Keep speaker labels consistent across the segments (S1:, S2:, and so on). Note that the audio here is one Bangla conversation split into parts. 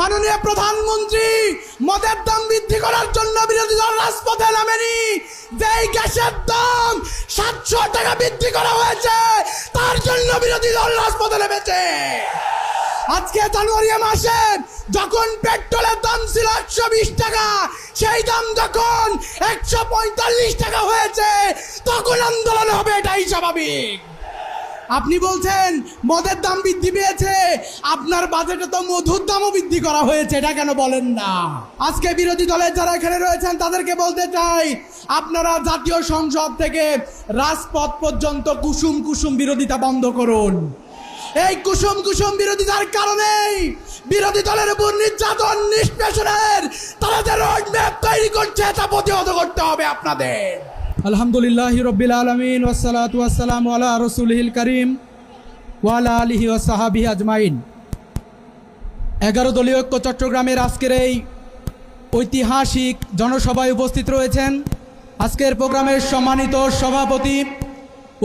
S1: মাননীয় প্রধানমন্ত্রী মদের দাম বৃদ্ধি করার জন্য বিরোধী দল রাজপথে নামেনি। যেই গ্যাসের দাম 700 টাকা বৃদ্ধি করা হয়েছে তার জন্য বিরোধী দল রাজপথে নেমেছে। আজকে জানুয়ারি মাসে যখন পেট্রোলের দাম ছিল 120 টাকা, সেই দাম যখন 145 টাকা হয়েছে তখন আন্দোলন হবে, এটাই স্বাভাবিক। আপনি বলছেন মদের দাম বৃদ্ধি পেয়েছে, আপনার বাজেটে তো মধুর দামও বৃদ্ধি করা হয়েছে, এটা কেন বলেন না? আজকে বিরোধী দলের যারা এখানে রয়েছেন তাদেরকে বলতে চাই, আপনারা জাতীয় সংসদ থেকে রাজপথ পর্যন্ত কুসুম কুসুম বিরোধিতা বন্ধ করুন। এই কুসুম কুসুম বিরোধিতার কারণেই বিরোধী দলের উপর নির্যাতন নিষ্পেষণের তারা যে রোড ম্যাপ তৈরি করছে তা প্রতিহত করতে হবে আপনাদের।
S2: আলহামদুলিল্লাহি রাব্বিল আলামিন ওয়াসসালাতু ওয়াসসালামু আলা রাসূলিল কারীম ওয়া আলা আলিহি ওয়া সাহবিহি আজমাইন। 11 দলীয় ঐক্য চট্টগ্রামের আজকের এই ঐতিহাসিক জনসভায় উপস্থিত রয়েছেন আজকের প্রোগ্রামের সম্মানিত সভাপতি,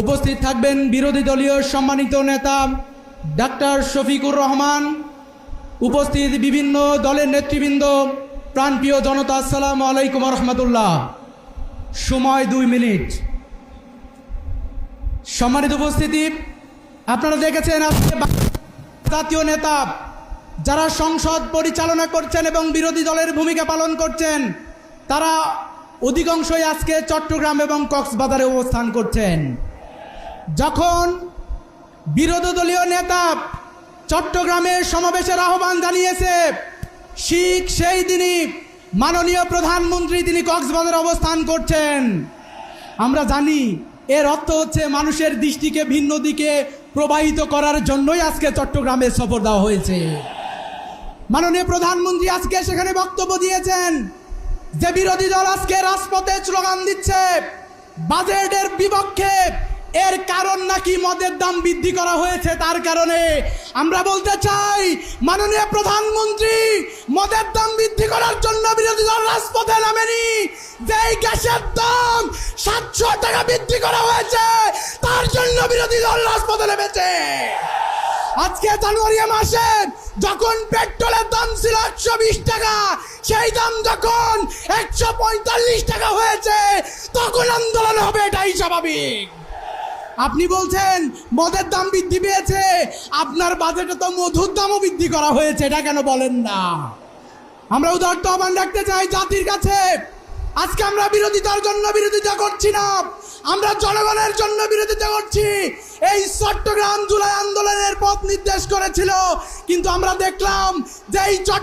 S2: উপস্থিত থাকবেন বিরোধী দলীয় সম্মানিত নেতা ডাক্তার শফিকুর রহমান, উপস্থিত বিভিন্ন দলের নেতৃবৃন্দ, প্রাণপ্রিয় জনতা, আসসালামু আলাইকুম ওয়া রাহমাতুল্লাহ। সময় 2 মিনিট। সম্মানিত উপস্থিতি, আপনারা দেখেছেন আজকে জাতীয় নেতা যারা সংসদ পরিচালনা করছেন এবং বিরোধী দলের ভূমিকা পালন করছেন তারা অধিকাংশই আজকে চট্টগ্রাম এবং কক্সবাজারে অবস্থান করছেন। যখন বিরোধী দলীয় নেতা চট্টগ্রামের সমাবেশের আহ্বান জানিয়েছে ঠিক সেই দিনই মাননীয় প্রধানমন্ত্রী তিনি কক্সবাজারে অবস্থান করছেন। আমরা জানি এর অর্থ হচ্ছে মানুষের দৃষ্টিকে ভিন্ন দিকে প্রবাহিত করার জন্যই আজকে চট্টগ্রামে সফর দেওয়া হয়েছে। মাননীয় প্রধানমন্ত্রী আজকে সেখানে বক্তব্য দিয়েছেন যে বিরোধী দল আজকে রাজপথে স্লোগান দিচ্ছে বাজেটের বিপক্ষে, এর কারণ নাকি মদের দাম বৃদ্ধি করা হয়েছে তার কারণে। আমরা বলতে চাই মাননীয় প্রধানমন্ত্রী মদের দাম বৃদ্ধি করার জন্য বিরোধী দল রাজপথে নামেনি। যেই গ্যাসের দাম 700 টাকা বৃদ্ধি করা হয়েছে তার জন্য বিরোধী দল রাজপথে নেমেছে। আজকে জানুয়ারি মাসে যখন পেট্রোলের দাম ছিল 120 টাকা, সেই দাম যখন 145 টাকা হয়েছে তখন আন্দোলন হবে, এটাই স্বাভাবিক। আপনি বলছেন মদের দাম বৃদ্ধি পেয়েছে, আপনার বাজেটে তো মধুর দামও বৃদ্ধি করা হয়েছে, এটা কেন বলেন না? আমরা উদারত আহ্বান রাখতে চাই জাতির কাছে, আজকে আমরা বিরোধিতার জন্য বিরোধিতা করছি না, আমরা জনগণের জন্য বিরোধিতা করছি। এই চট্টগ্রাম জুলাই আন্দোলনের পথ নির্দেশ করেছিল, কিন্তু আমরা দেখলাম যে এই